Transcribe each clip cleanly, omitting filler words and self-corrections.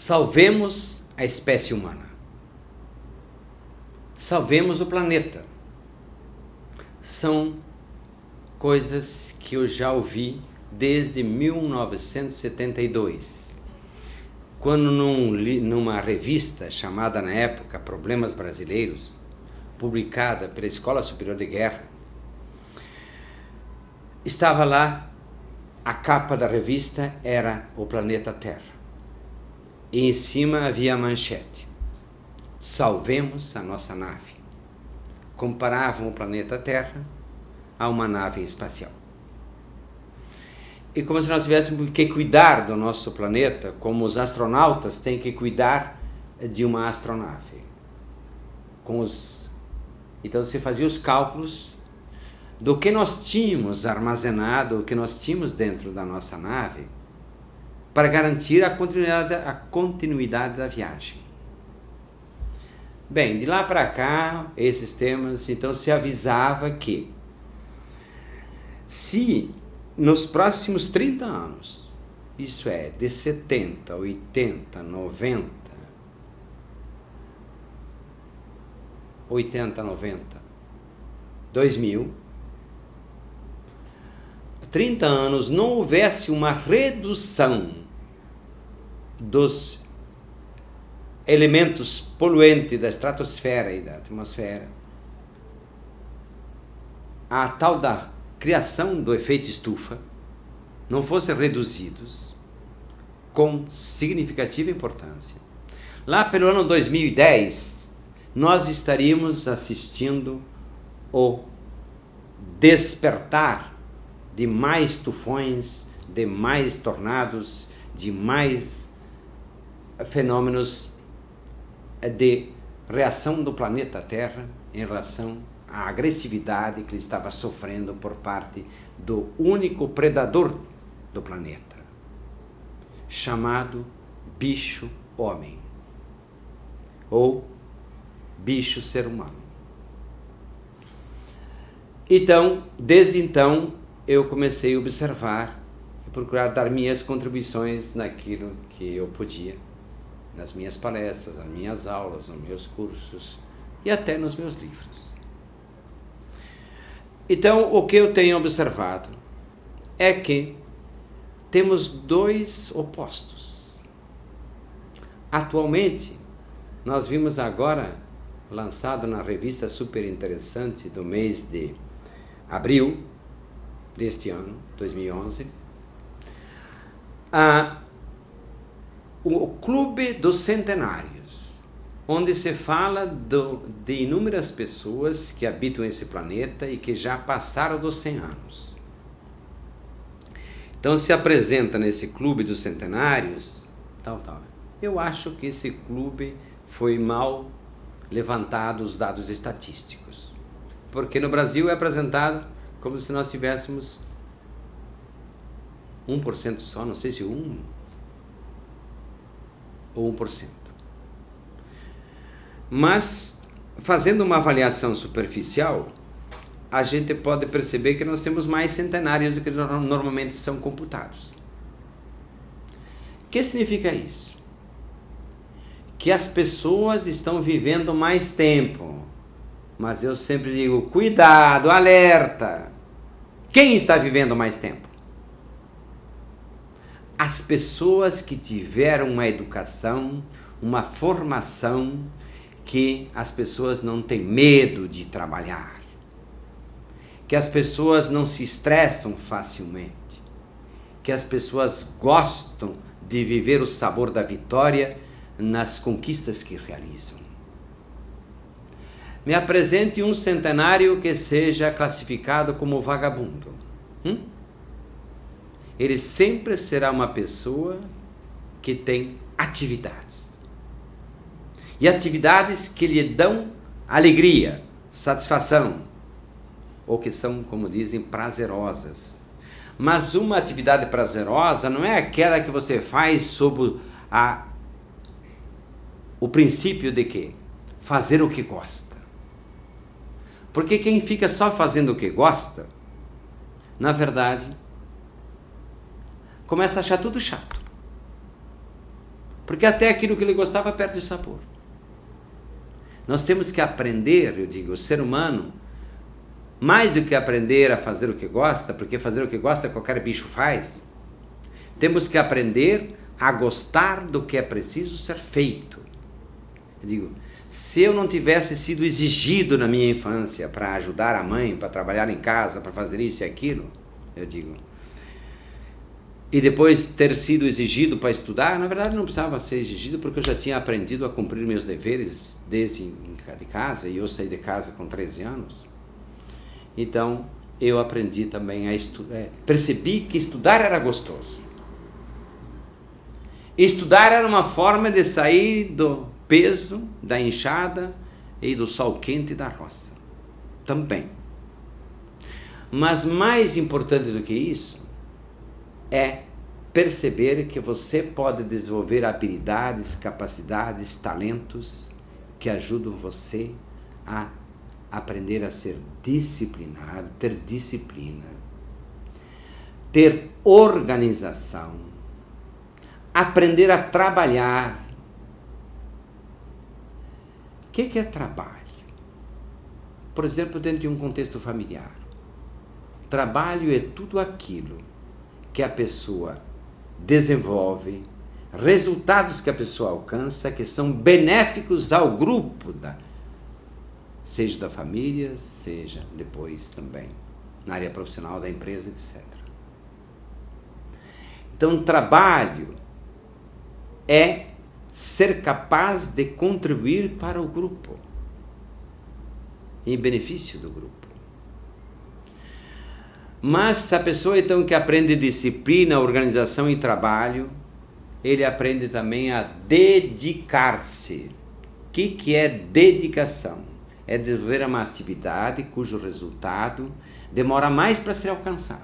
Salvemos a espécie humana. Salvemos o planeta. São coisas que eu já ouvi desde 1972, quando numa revista chamada na época Problemas Brasileiros, publicada pela Escola Superior de Guerra, estava lá, a capa da revista era o planeta Terra. E em cima havia a manchete: salvemos a nossa nave. Comparavam o planeta Terra a uma nave espacial. E como se nós tivéssemos que cuidar do nosso planeta, como os astronautas têm que cuidar de uma astronave. Então se fazia os cálculos do que nós tínhamos armazenado, o que nós tínhamos dentro da nossa nave, para garantir a continuidade da viagem. Bem, de lá para cá, esses temas, então se avisava que se nos próximos 30 anos, isso é, de 70, 80, 90, 2000, 30 anos não houvesse uma redução dos elementos poluentes da estratosfera e da atmosfera, a tal da criação do efeito estufa não fossem reduzidos com significativa importância, lá pelo ano 2010 nós estaríamos assistindo o despertar de mais tufões, de mais tornados, de mais fenômenos de reação do planeta Terra em relação à agressividade que ele estava sofrendo por parte do único predador do planeta, chamado bicho-homem, ou bicho-ser humano. Então, desde então, eu comecei a observar e procurar dar minhas contribuições naquilo que eu podia, nas minhas palestras, nas minhas aulas, nos meus cursos e até nos meus livros. Então, o que eu tenho observado é que temos dois opostos. Atualmente, nós vimos agora, lançado na revista super interessante do mês de abril deste ano, 2011, o Clube dos Centenários, onde se fala de inúmeras pessoas que habitam esse planeta e que já passaram dos 100 anos. Então se apresenta nesse Clube dos Centenários, tal. Eu acho que esse clube foi mal levantado os dados estatísticos, porque no Brasil é apresentado como se nós tivéssemos 1% só, não sei se 1 ou 1%. Mas, fazendo uma avaliação superficial, a gente pode perceber que nós temos mais centenários do que normalmente são computados. O que significa isso? Que as pessoas estão vivendo mais tempo. Mas eu sempre digo, cuidado, alerta! Quem está vivendo mais tempo? As pessoas que tiveram uma educação, uma formação, que as pessoas não têm medo de trabalhar, que as pessoas não se estressam facilmente, que as pessoas gostam de viver o sabor da vitória nas conquistas que realizam. Me apresente um centenário que seja classificado como vagabundo. Ele sempre será uma pessoa que tem atividades. E atividades que lhe dão alegria, satisfação, ou que são, como dizem, prazerosas. Mas uma atividade prazerosa não é aquela que você faz sob o princípio de quê? Fazer o que gosta. Porque quem fica só fazendo o que gosta, na verdade, começa a achar tudo chato. Porque até aquilo que ele gostava perde o sabor. Nós temos que aprender, eu digo, o ser humano, mais do que aprender a fazer o que gosta, porque fazer o que gosta qualquer bicho faz, temos que aprender a gostar do que é preciso ser feito. Eu digo, se eu não tivesse sido exigido na minha infância para ajudar a mãe, para trabalhar em casa, para fazer isso e aquilo, eu digo, e depois ter sido exigido para estudar, na verdade não precisava ser exigido, porque eu já tinha aprendido a cumprir meus deveres desde de casa, e eu saí de casa com 13 anos. Então, eu aprendi também a estudar, percebi que estudar era gostoso. Estudar era uma forma de sair do peso, da enxada e do sol quente da roça. Também. Mas mais importante do que isso é perceber que você pode desenvolver habilidades, capacidades, talentos que ajudam você a aprender a ser disciplinado, ter disciplina, ter organização, aprender a trabalhar. O que é trabalho? Por exemplo, dentro de um contexto familiar. Trabalho é tudo aquilo que a pessoa desenvolve, resultados que a pessoa alcança, que são benéficos ao grupo, seja da família, seja depois também na área profissional da empresa, etc. Então, trabalho é ser capaz de contribuir para o grupo, em benefício do grupo. Mas se a pessoa então que aprende disciplina, organização e trabalho, ele aprende também a dedicar-se. O que é dedicação? É desenvolver uma atividade cujo resultado demora mais para ser alcançado.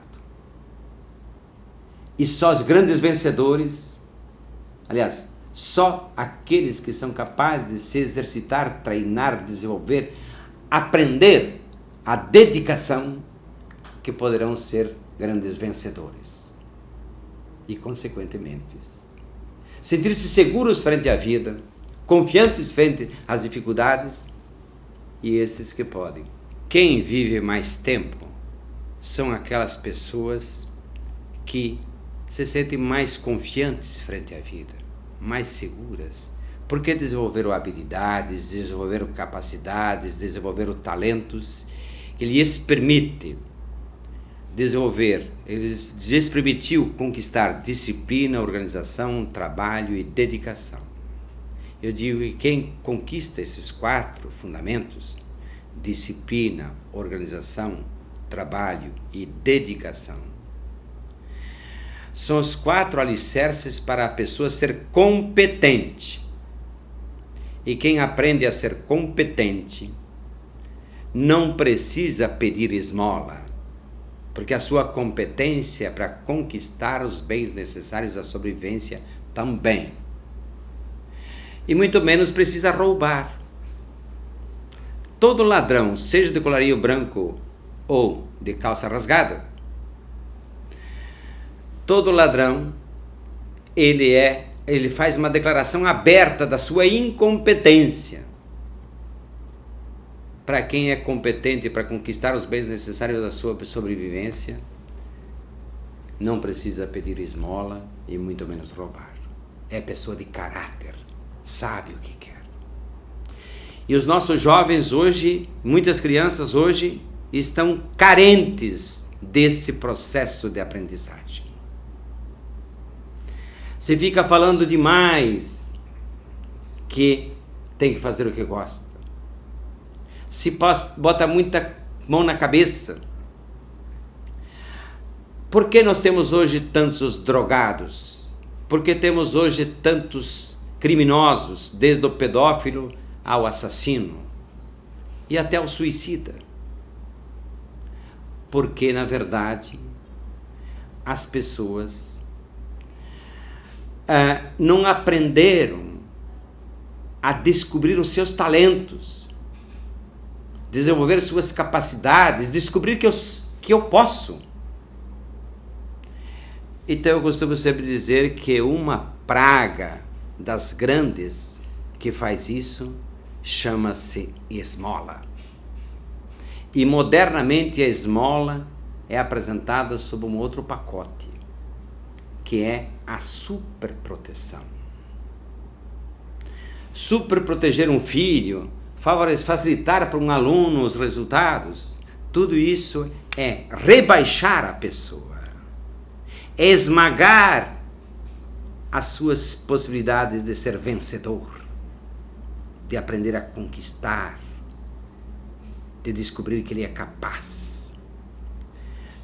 E só os grandes vencedores, aliás, só aqueles que são capazes de se exercitar, treinar, desenvolver, aprender a dedicação, que poderão ser grandes vencedores. E, consequentemente, sentir-se seguros frente à vida, confiantes frente às dificuldades, e esses que podem. Quem vive mais tempo são aquelas pessoas que se sentem mais confiantes frente à vida, mais seguras, porque desenvolveram habilidades, desenvolveram capacidades, desenvolveram talentos que lhes permite desenvolver, lhes permitiu conquistar disciplina, organização, trabalho e dedicação. Eu digo que quem conquista esses 4 fundamentos, disciplina, organização, trabalho e dedicação, são os 4 alicerces para a pessoa ser competente. E quem aprende a ser competente não precisa pedir esmola, porque a sua competência é para conquistar os bens necessários à sobrevivência também. E muito menos precisa roubar. Todo ladrão, seja de colarinho branco ou de calça rasgada, todo ladrão, ele faz uma declaração aberta da sua incompetência. Para quem é competente para conquistar os bens necessários da sua sobrevivência, não precisa pedir esmola e muito menos roubar. É pessoa de caráter, sabe o que quer. E os nossos jovens hoje, muitas crianças hoje, estão carentes desse processo de aprendizagem. Se fica falando demais que tem que fazer o que gosta. Se bota muita mão na cabeça. Por que nós temos hoje tantos drogados? Por que temos hoje tantos criminosos, desde o pedófilo ao assassino e até ao suicida? Porque, na verdade, as pessoas não aprenderam a descobrir os seus talentos, desenvolver suas capacidades, descobrir que eu posso. Então eu costumo sempre dizer que uma praga das grandes que faz isso chama-se esmola. E modernamente a esmola é apresentada sob um outro pacote, que é a superproteção. Superproteger um filho, facilitar para um aluno os resultados, tudo isso é rebaixar a pessoa, é esmagar as suas possibilidades de ser vencedor, de aprender a conquistar, de descobrir que ele é capaz,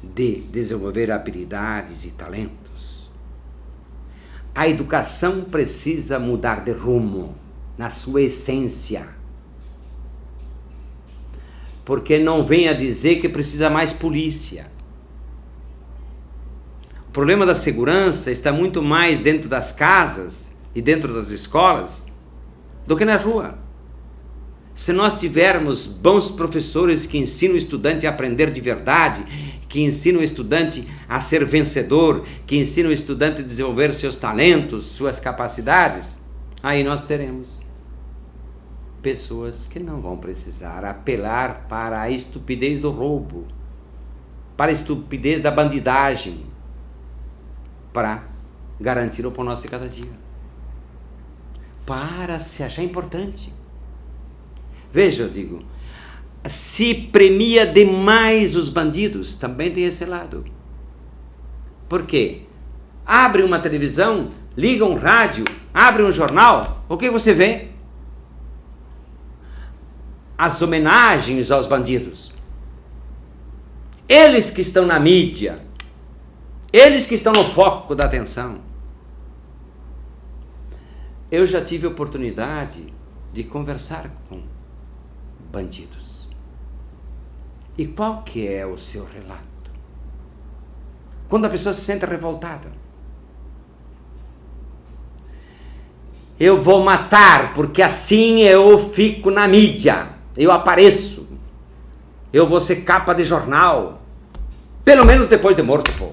de desenvolver habilidades e talentos. A educação precisa mudar de rumo na sua essência, porque não venha dizer que precisa mais polícia. O problema da segurança está muito mais dentro das casas e dentro das escolas do que na rua. Se nós tivermos bons professores que ensinam o estudante a aprender de verdade, que ensinam o estudante a ser vencedor, que ensinam o estudante a desenvolver seus talentos, suas capacidades, aí nós teremos pessoas que não vão precisar apelar para a estupidez do roubo, para a estupidez da bandidagem, para garantir o pão nosso de cada dia, para se achar importante. Veja, eu digo, se premia demais os bandidos, também tem esse lado. Por quê? Abre uma televisão, liga um rádio, abre um jornal, o que você vê? As homenagens aos bandidos. Eles que estão na mídia, eles que estão no foco da atenção. Eu já tive a oportunidade de conversar com bandidos. E qual que é o seu relato? Quando a pessoa se sente revoltada. Eu vou matar, porque assim eu fico na mídia, eu apareço, eu vou ser capa de jornal, pelo menos depois de morto, pô.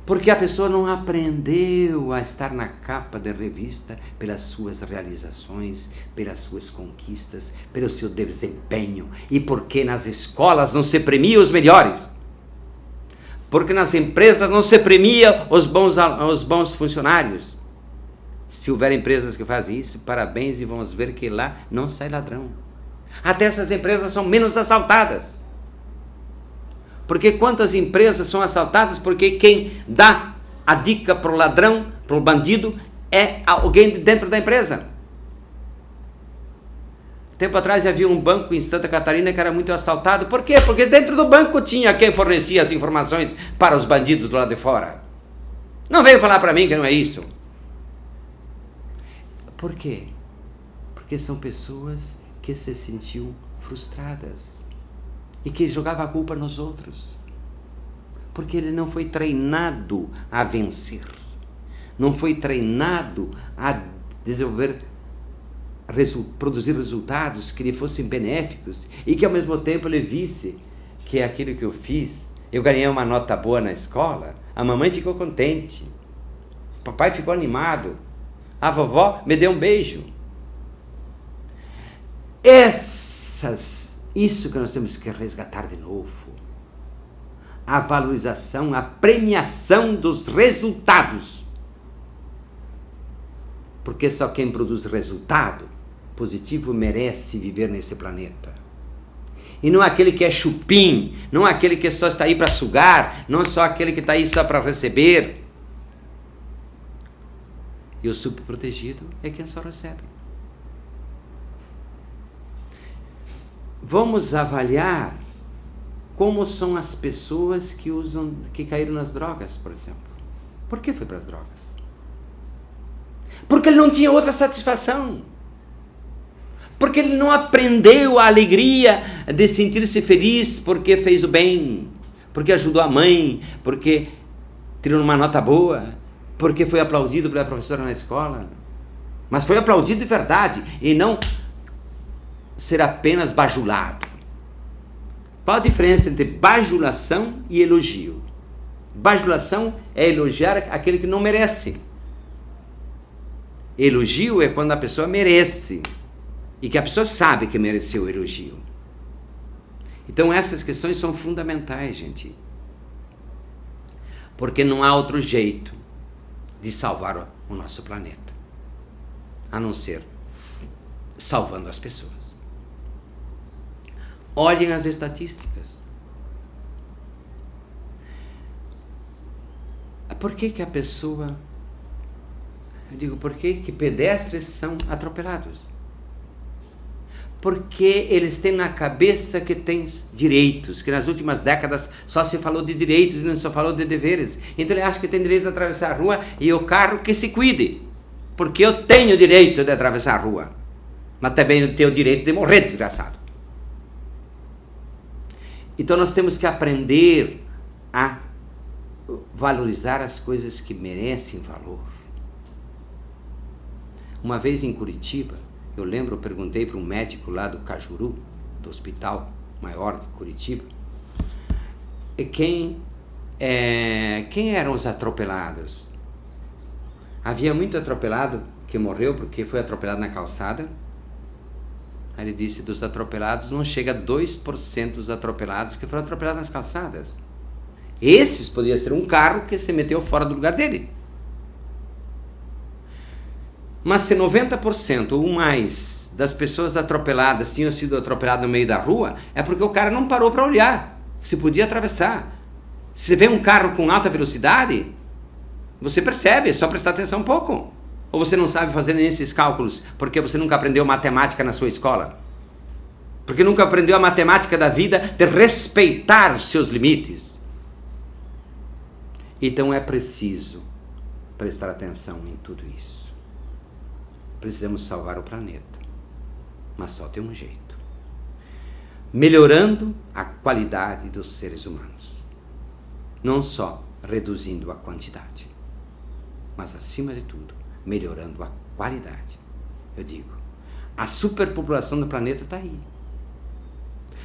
Porque a pessoa não aprendeu a estar na capa de revista pelas suas realizações, pelas suas conquistas, pelo seu desempenho. E porque nas escolas não se premia os melhores. Porque nas empresas não se premia os bons funcionários. Se houver empresas que fazem isso, parabéns, e vamos ver que lá não sai ladrão. Até essas empresas são menos assaltadas. Porque quantas empresas são assaltadas porque quem dá a dica para o ladrão, para o bandido, é alguém dentro da empresa. Tempo atrás havia um banco em Santa Catarina que era muito assaltado. Por quê? Porque dentro do banco tinha quem fornecia as informações para os bandidos do lado de fora. Não veio falar para mim que não é isso. Por quê? Porque são pessoas que se sentiam frustradas e que jogavam a culpa nos outros. Porque ele não foi treinado a vencer. Não foi treinado a desenvolver, produzir resultados que lhe fossem benéficos e que ao mesmo tempo ele visse que aquilo que eu fiz, eu ganhei uma nota boa na escola, a mamãe ficou contente, o papai ficou animado, a vovó me deu um beijo. Isso que nós temos que resgatar de novo. A valorização, a premiação dos resultados. Porque só quem produz resultado positivo merece viver nesse planeta. E não aquele que é chupim, não aquele que só está aí para sugar, não só aquele que está aí só para receber. E o superprotegido é quem só recebe. Vamos avaliar como são as pessoas que caíram nas drogas, por exemplo. Por que foi para as drogas? Porque ele não tinha outra satisfação. Porque ele não aprendeu a alegria de sentir-se feliz porque fez o bem, porque ajudou a mãe, porque tirou uma nota boa, porque foi aplaudido pela professora na escola. Mas foi aplaudido de verdade e não ser apenas bajulado. Qual a diferença entre bajulação e elogio? Bajulação é elogiar aquele que não merece. Elogio é quando a pessoa merece e que a pessoa sabe que mereceu o elogio. Então essas questões são fundamentais, gente. Porque não há outro jeito de salvar o nosso planeta, a não ser salvando as pessoas. Olhem as estatísticas. Por que a pessoa... Eu digo, por que pedestres são atropelados? Porque eles têm na cabeça que têm direitos, que nas últimas décadas só se falou de direitos e não só falou de deveres. Então ele acha que tem direito de atravessar a rua e o carro que se cuide, porque eu tenho direito de atravessar a rua, mas também eu tenho o direito de morrer, desgraçado. Então nós temos que aprender a valorizar as coisas que merecem valor. Uma vez em Curitiba, eu lembro, eu perguntei para um médico lá do Cajuru, do hospital maior de Curitiba, quem eram os atropelados. Havia muito atropelado que morreu porque foi atropelado na calçada. Aí ele disse, dos atropelados não chega a 2% dos atropelados que foram atropelados nas calçadas. Esses podia ser um carro que se meteu fora do lugar dele. Mas se 90% ou mais das pessoas atropeladas tinham sido atropeladas no meio da rua, é porque o cara não parou para olhar se podia atravessar. Se vê um carro com alta velocidade, você percebe, é só prestar atenção um pouco. Ou você não sabe fazer esses cálculos porque você nunca aprendeu matemática na sua escola? Porque nunca aprendeu a matemática da vida de respeitar os seus limites? Então é preciso prestar atenção em tudo isso. Precisamos salvar o planeta, mas só tem um jeito: melhorando a qualidade dos seres humanos, não só reduzindo a quantidade, mas acima de tudo, melhorando a qualidade. Eu digo, a superpopulação do planeta está aí.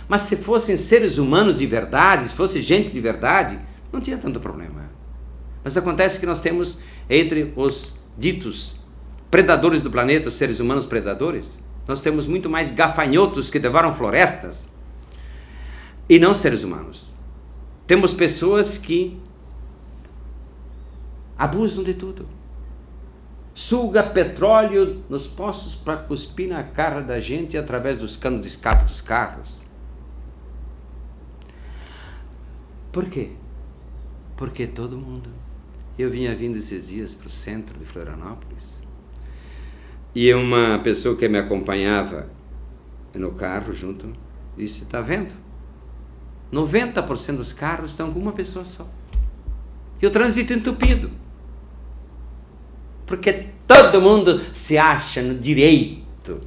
Mas se fossem seres humanos de verdade, se fosse gente de verdade, não tinha tanto problema. Mas acontece que nós temos entre os ditos predadores do planeta, os seres humanos predadores, nós temos muito mais gafanhotos que devoram florestas e não seres humanos. Temos pessoas que abusam de tudo. Suga petróleo nos poços para cuspir na cara da gente através dos canos de escape dos carros. Por quê? Porque todo mundo... Eu vinha vindo esses dias para o centro de Florianópolis e uma pessoa que me acompanhava no carro junto disse, tá vendo? 90% dos carros estão com uma pessoa só. E o trânsito entupido. Porque todo mundo se acha no direito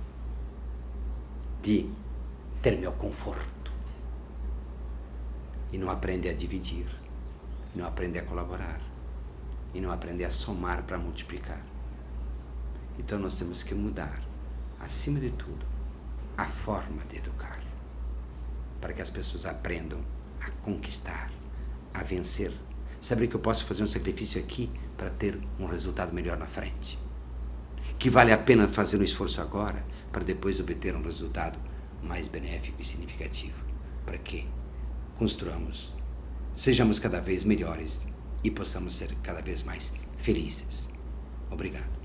de ter meu conforto. E não aprende a dividir. E não aprende a colaborar. E não aprende a somar para multiplicar. Então nós temos que mudar, acima de tudo, a forma de educar, para que as pessoas aprendam a conquistar, a vencer. Saber que eu posso fazer um sacrifício aqui para ter um resultado melhor na frente. Que vale a pena fazer um esforço agora para depois obter um resultado mais benéfico e significativo. Para que construamos, sejamos cada vez melhores e possamos ser cada vez mais felizes. Obrigado.